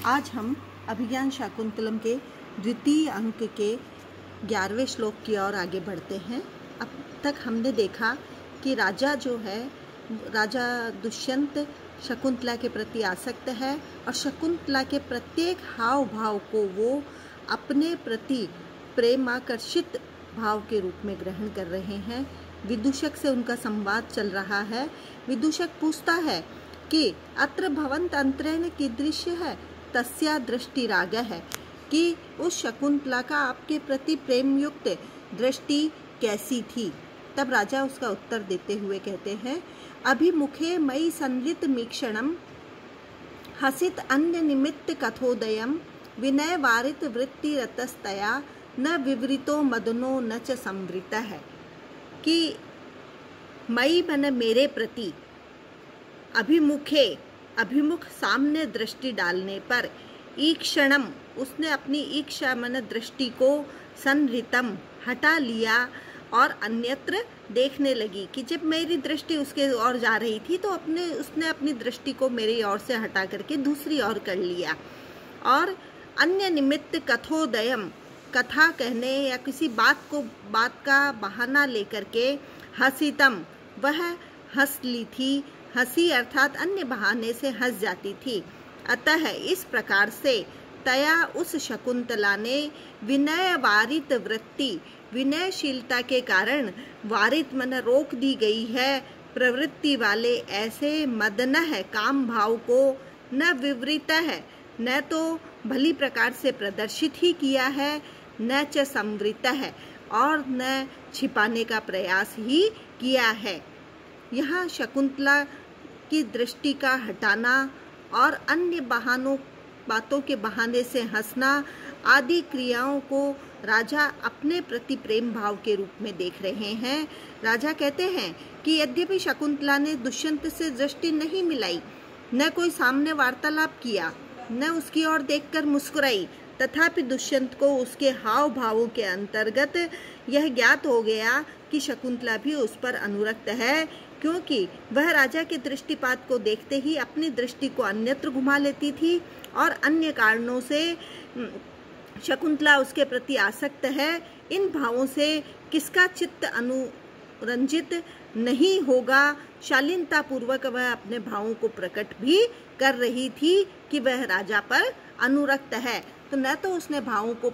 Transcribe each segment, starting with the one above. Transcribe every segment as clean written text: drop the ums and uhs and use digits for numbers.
आज हम अभिज्ञान शाकुंतलम के द्वितीय अंक के 11वें श्लोक की ओर आगे बढ़ते हैं। अब तक हमने देखा कि राजा जो है, राजा दुष्यंत शकुंतला के प्रति आसक्त है और शकुंतला के प्रत्येक हाव भाव को वो अपने प्रति प्रेमाकर्षित भाव के रूप में ग्रहण कर रहे हैं। विदूषक से उनका संवाद चल रहा है। विदूषक पूछता है कि अत्र भवंत अंतरेण कीदृश्य है तस्या दृष्टि राग है, कि उस शकुंतला का आपके प्रति प्रेम युक्त दृष्टि कैसी थी। तब राजा उसका उत्तर देते हुए कहते हैं, अभिमुखे मयि संवृत मीक्षणम हसित अन्य निमित्त कथोदयम विनय वारित वृत्ति रतस्तया न विवृतो मदनो न च संवृत है, कि मई मन मेरे प्रति अभिमुख सामने दृष्टि डालने पर ईक्षणम उसने अपनी ईक्षा मन दृष्टि को संहृतम हटा लिया और अन्यत्र देखने लगी, कि जब मेरी दृष्टि उसके ओर जा रही थी तो उसने अपनी दृष्टि को मेरी ओर से हटा करके दूसरी ओर कर लिया। और अन्य निमित्त कथोदयम कथा कहने या किसी बात का बहाना लेकर के हसीतम वह हंस ली थी। हंसी अर्थात अन्य बहाने से हंस जाती थी। अतः इस प्रकार से तया उस शकुंतला ने विनय वारित वृत्ति विनयशीलता के कारण वारित मन रोक दी गई है प्रवृत्ति वाले ऐसे मदन है काम भाव को न विवृत है, न तो भली प्रकार से प्रदर्शित ही किया है, न च संवृत है और न छिपाने का प्रयास ही किया है। यहाँ शकुंतला की दृष्टि का हटाना और अन्य बातों के बहाने से हंसना आदि क्रियाओं को राजा अपने प्रति प्रेम भाव के रूप में देख रहे हैं। राजा कहते हैं कि यद्यपि शकुंतला ने दुष्यंत से दृष्टि नहीं मिलाई, न कोई सामने वार्तालाप किया, न उसकी ओर देखकर मुस्कुराई, तथापि दुष्यंत को उसके हाव भावों के अंतर्गत यह ज्ञात हो गया कि शकुंतला भी उस पर अनुरक्त है, क्योंकि वह राजा के दृष्टिपात को देखते ही अपनी दृष्टि को अन्यत्र घुमा लेती थी और अन्य कारणों से शकुंतला उसके प्रति आसक्त है। इन भावों से किसका चित्त अनुरंजित नहीं होगा। शालीनता पूर्वक वह अपने भावों को प्रकट भी कर रही थी कि वह राजा पर अनुरक्त है। तो न तो उसने भावों को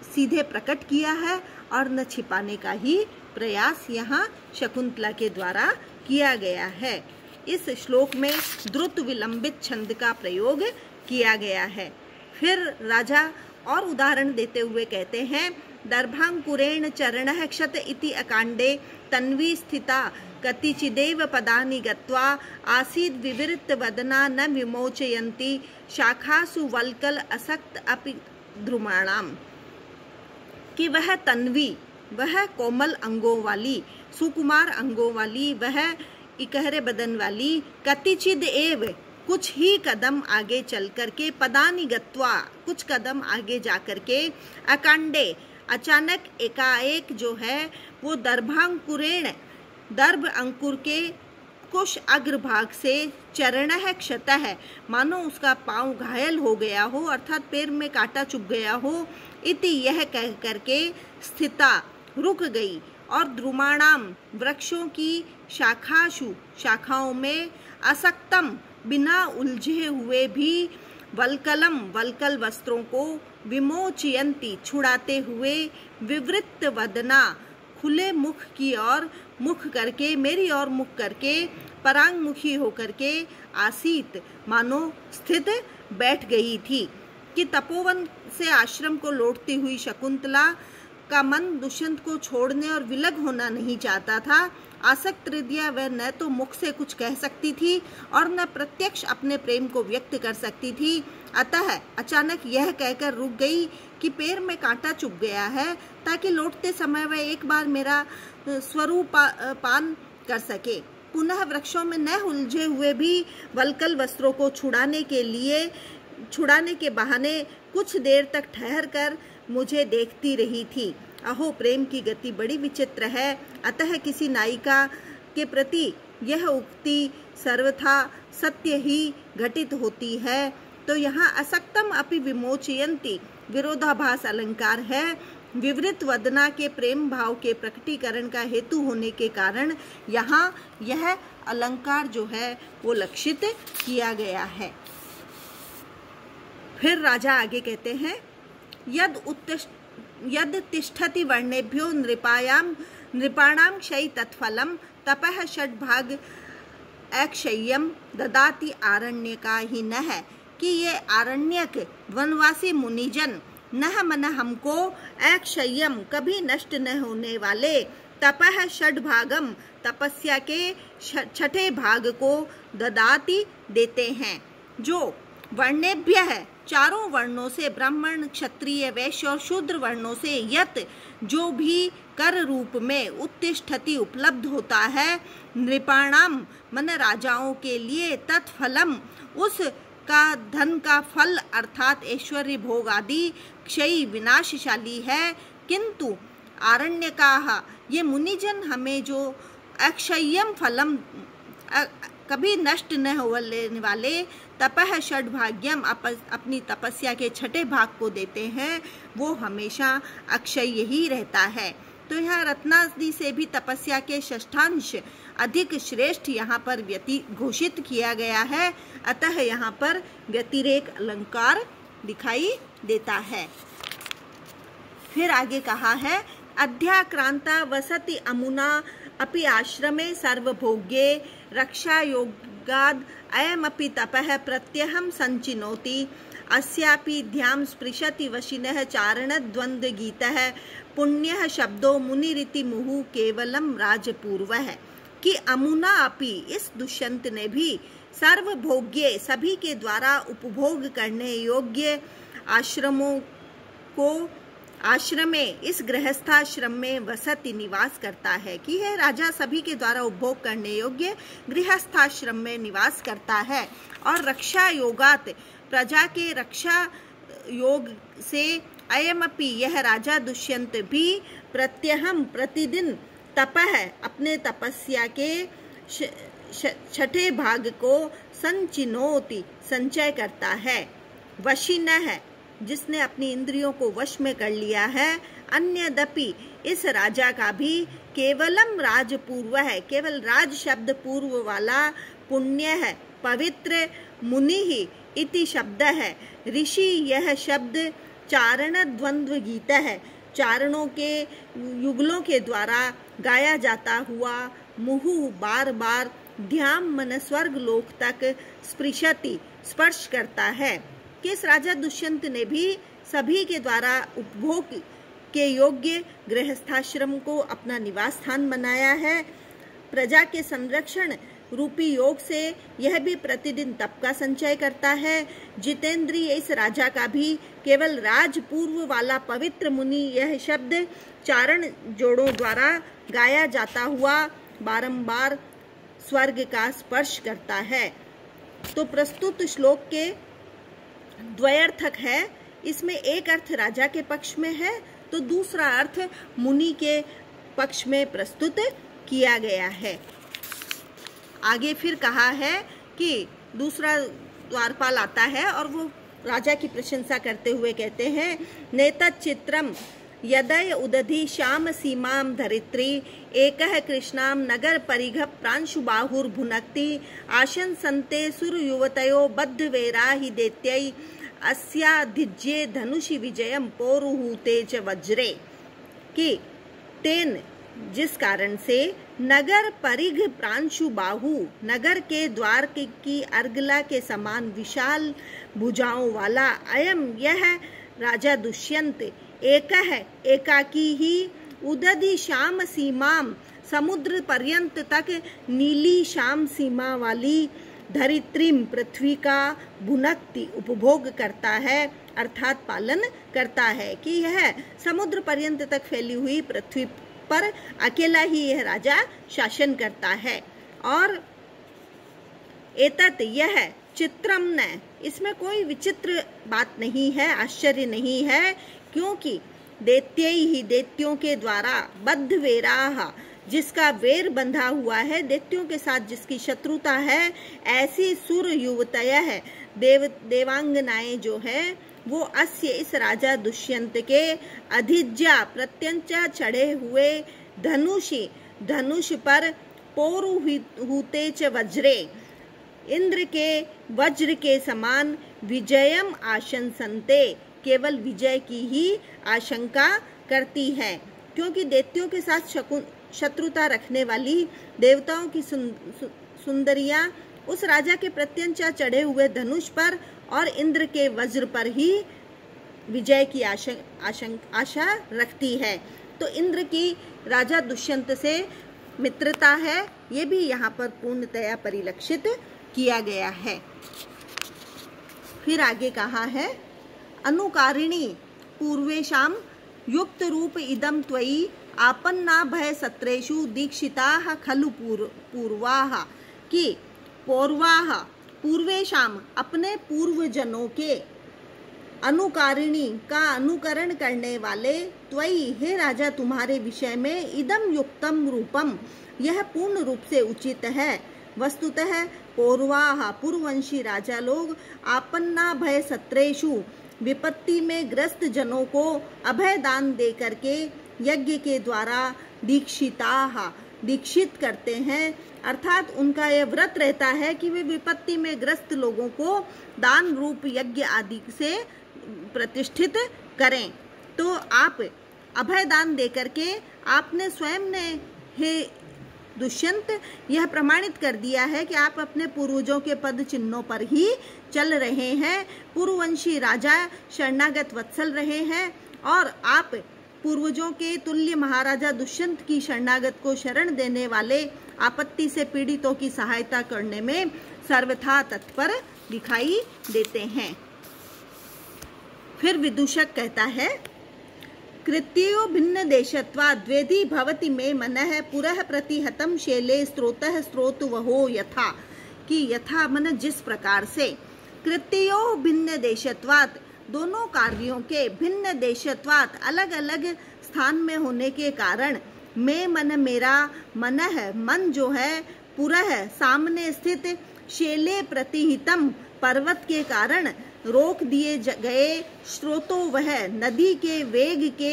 सीधे प्रकट किया है और न छिपाने का ही प्रयास यहाँ शकुंतला के द्वारा किया गया है। इस श्लोक में द्रुत विलंबित छंद का प्रयोग किया गया है। फिर राजा और उदाहरण देते हुए कहते हैं, दर्भांकुरेण चरणः क्षत इति अकांडे तन्वी स्थिता कतिचिदेव पदानि गत्वा आसीद् विवृत वदना न विमोचयन्ति शाखासु वल्कल असक्त अपि ध्रुमाणाम, कि वह तन्वी, वह कोमल अंगों वाली, सुकुमार अंगों वाली, वह इकहरे बदन वाली, कतिचिद एव कुछ ही कदम आगे चल करके, पदानि गत्वा कुछ कदम आगे जा करके, अकांडे अचानक एकाएक जो है वो दर्भांकुरेण दर्भ अंकुर के कुश अग्रभाग से चरणः क्षत है, मानो उसका पांव घायल हो गया हो अर्थात पैर में कांटा चुभ गया हो, इति यह कह करके स्थिता रुक गई और द्रुमाणाम वृक्षों की शाखाओं में असक्तम बिना उलझे हुए भी वल्कल वस्त्रों को विमोचयंती छुड़ाते हुए विवृत वदना खुले मुख की ओर मुख करके, मेरी ओर मुख करके, परांगमुखी होकर के आसीत मानो स्थित बैठ गई थी। कि तपोवन से आश्रम को लौटती हुई शकुंतला का मन दुष्यंत को छोड़ने और विलग होना नहीं चाहता था। आसक्त हृदय वह न तो मुख से कुछ कह सकती थी और न प्रत्यक्ष अपने प्रेम को व्यक्त कर सकती थी। अतः अचानक यह कहकर रुक गई कि पैर में कांटा चुभ गया है, ताकि लौटते समय वह एक बार मेरा स्वरूप पान कर सके। पुनः वृक्षों में न उलझे हुए भी वल्कल वस्त्रों को छुड़ाने के बहाने कुछ देर तक ठहर कर मुझे देखती रही थी। अहो, प्रेम की गति बड़ी विचित्र है। अतः किसी नायिका के प्रति यह उक्ति सर्वथा सत्य ही घटित होती है तो यहाँ असक्तम अपि विमोचयन्ति विरोधाभास अलंकार है। विवृत वदना के प्रेम भाव के प्रकटीकरण का हेतु होने के कारण यहाँ यह अलंकार जो है वो लक्षित किया गया है। फिर राजा आगे कहते हैं, यद तिष्ठति वर्णेभ्यो नृपाणां क्षयी तत्फलम तपः षड्भाग अक्षय्यम ददाति आरण्यकाहिनः, कि ये आरण्यक वनवासी मुनिजन नह मन हमको अक्षय्यम कभी नष्ट न होने वाले तपः षड्भागम तपस्या के छठे भाग को ददाति देते हैं, जो वर्णेभ्य है चारों वर्णों से, ब्राह्मण क्षत्रिय वैश्य और शूद्र वर्णों से, यत जो भी कर रूप में उत्तिष्ठति उपलब्ध होता है, नृपाणाम मन राजाओं के लिए, तत्फलम उस का धन का फल अर्थात ऐश्वर्य भोग आदि क्षयी विनाशशाली है, किंतु आरण्यकाः ये मुनिजन हमें जो अक्षय्यम फलम कभी नष्ट न होने वाले तपः षड्भाग्यम अपनी तपस्या के छठे भाग को देते हैं, वो हमेशा अक्षय ही रहता है। तो यह रत्नादि से भी तपस्या के षष्ठांश अधिक श्रेष्ठ यहाँ पर घोषित किया गया है, अतः यहाँ पर व्यतिरेक अलंकार दिखाई देता है। फिर आगे कहा है, अध्याक्रांता वसति अमुना अपि आश्रमे सर्वभोग्ये रक्षा योगाद अयमपि तपः प्रत्यहं संचिनोति अस्यापि ध्यां स्पृशति वशिनः चारणद्वन्द्व गीतः पुण्यः शब्दो मुनिरिति मुहुः केवलम राजपूर्वः, कि अमुना अपि इस दुष्यंत ने भी सर्वभोग्य सभी के द्वारा उपभोग करने योग्य आश्रमों को आश्रमे इस गृहस्थाश्रम में वसति निवास करता है, कि यह राजा सभी के द्वारा उपभोग करने योग्य गृहस्थाश्रम में निवास करता है, और रक्षा योगात प्रजा के रक्षा योग से अयमपि यह राजा दुष्यंत भी प्रत्यहम प्रतिदिन तपः अपने तपस्या के छठे भाग को संचिनोति संचय करता है, वशिनः जिसने अपनी इंद्रियों को वश में कर लिया है, अन्यदपि इस राजा का भी केवलम राजपूर्व है, केवल राज शब्द पूर्व वाला, पुण्य है पवित्र, मुनि ही इति शब्द है ऋषि, यह शब्द चारण द्वंद्व गीत है, चारणों के युगलों के द्वारा गाया जाता हुआ, मुहुः बार बार, ध्यान मन स्वर्ग लोक तक, स्पृशति स्पर्श करता है, कि इस राजा दुष्यंत ने भी सभी के द्वारा उपभोग के योग्य गृहस्थाश्रम को अपना निवास स्थान बनाया है। प्रजा के संरक्षण रूपी योग से यह भी प्रतिदिन तप का संचय करता है। जितेंद्रिय इस राजा का भी केवल राजपूर्व वाला पवित्र मुनि, यह शब्द चारण जोड़ों द्वारा गाया जाता हुआ बारंबार स्वर्ग का स्पर्श करता है। तो प्रस्तुत श्लोक के द्वयर्थक है, इसमें एक अर्थ राजा के पक्ष में है तो दूसरा अर्थ मुनि के पक्ष में प्रस्तुत किया गया है। आगे फिर कहा है कि दूसरा द्वारपाल आता है और वो राजा की प्रशंसा करते हुए कहते हैं, नेतत् चित्रम यदय उदधि श्याम सीमाम धरित्री एकः कृष्णाम नगर परिघ प्रांशुबाहुर भुनक्ति आशन संते सुर युवतयो बद्ध वेरा ही दैत्यै अस्याधिज्ये धनुषि विजयम पौरुहूते च वज्रे, कि तेन जिस कारण से नगर परिघ प्रांशु बाहु, नगर के द्वार की अर्गला के समान विशाल भुजाओं वाला, अयम यह राजा दुष्यंत, एक है एकाकी ही, उदधि श्याम सीमाम समुद्र पर्यंत तक नीली श्याम सीमा वाली, धरित्रीम पृथ्वी का भुनक्ति उपभोग करता है अर्थात पालन करता है, कि यह समुद्र पर्यंत तक फैली हुई पृथ्वी पर अकेला ही यह राजा शासन करता है। और एतत् यह चित्रम न, इसमें कोई विचित्र बात नहीं है, आश्चर्य नहीं है, क्योंकि दैत्यै ही दैत्यों के द्वारा बद्ध वेराह जिसका वेर बंधा हुआ है, दैत्यों के साथ जिसकी शत्रुता है, ऐसी सुर युवतय है देवांगनाएं जो है वो अस्य इस राजा दुष्यंत के अधिज्या प्रत्यंचा चढ़े हुए धनुष पर पौरुहूते च वज्रे इंद्र के वज्र के समान विजयम आशंसन्ते केवल विजय की ही आशंका करती है, क्योंकि दैत्यों के साथ शत्रुता रखने वाली देवताओं की सुंदरियां उस राजा के प्रत्यंचा चढ़े हुए धनुष पर और इंद्र के वज्र पर ही विजय की आशा रखती है। तो इंद्र की राजा दुष्यंत से मित्रता है, ये भी यहाँ पर पूर्णतया परिलक्षित किया गया है। फिर आगे कहा है अनुकारिणी पूर्वेशाम युक्त रूप इदम त्वयि आपन्ना भय सत्रेषु दीक्षिताः खलु पूर्वाः कि पौर्वाः पूर्वेशाम अपने पूर्वजनों के अनुकारिणी का अनुकरण करने वाले त्वयि हे राजा तुम्हारे विषय में इदम युक्तम रूपम यह पूर्ण रूप से उचित है। वस्तुतः पौर्वाः पूर्ववंशी राजा लोग आपन्ना भय सत्रेषु विपत्ति में ग्रस्त जनों को अभय दान दे करके यज्ञ के द्वारा दीक्षित करते हैं, अर्थात उनका यह व्रत रहता है कि वे विपत्ति में ग्रस्त लोगों को दान रूप यज्ञ आदि से प्रतिष्ठित करें। तो आप अभय दान दे करके आपने स्वयं ने हे दुष्यंत यह प्रमाणित कर दिया है कि आप अपने पूर्वजों के पद चिन्हों पर ही चल रहे हैं, पूर्ववंशी राजा शरणागत वत्सल रहे हैं और आप पूर्वजों के तुल्य महाराजा दुष्यंत की शरणागत को शरण देने वाले आपत्ति से पीड़ितों की सहायता करने में सर्वथा तत्पर दिखाई देते हैं। फिर विदूषक कहता है कृत्यो भिन्न देशत्वा द्वेदी भवति मे मनः पुरः प्रतिहतम शैले स्रोतः स्रोतवहो यथा कि यथा मन जिस प्रकार से कृत्यो भिन्न देशत्वात् दोनों कार्यों के भिन्न देशत्वात् अलग अलग स्थान में होने के कारण मैं मन मेरा मन है मन जो है पुरः सामने स्थित शैले प्रतिहितम पर्वत के कारण रोक दिए गए स्रोतो वह नदी के वेग के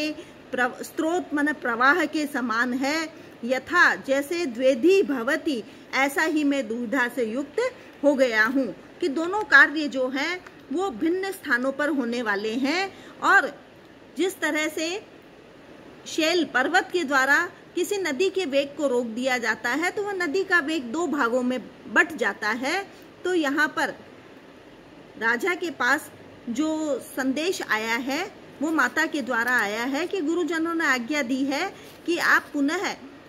स्रोत मन प्रवाह के समान है। यथा जैसे द्वेधी भवती ऐसा ही मैं दुविधा से युक्त हो गया हूँ कि दोनों कार्य जो हैं वो भिन्न स्थानों पर होने वाले हैं। और जिस तरह से शैल पर्वत के द्वारा किसी नदी के वेग को रोक दिया जाता है तो वह नदी का वेग दो भागों में बट जाता है। तो यहाँ पर राजा के पास जो संदेश आया है वो माता के द्वारा आया है कि गुरुजनों ने आज्ञा दी है कि आप पुनः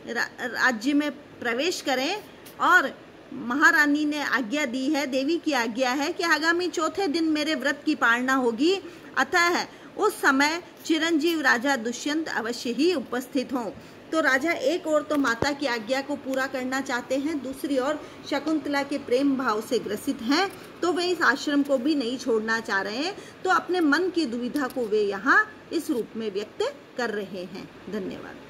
राज्य में प्रवेश करें और महारानी ने आज्ञा दी है, देवी की आज्ञा है कि आगामी चौथे दिन मेरे व्रत की पालना होगी, अतः उस समय चिरंजीव राजा दुष्यंत अवश्य ही उपस्थित हों। तो राजा एक ओर तो माता की आज्ञा को पूरा करना चाहते हैं, दूसरी ओर शकुंतला के प्रेम भाव से ग्रसित हैं, तो वे इस आश्रम को भी नहीं छोड़ना चाह रहे हैं। तो अपने मन की दुविधा को वे यहाँ इस रूप में व्यक्त कर रहे हैं। धन्यवाद।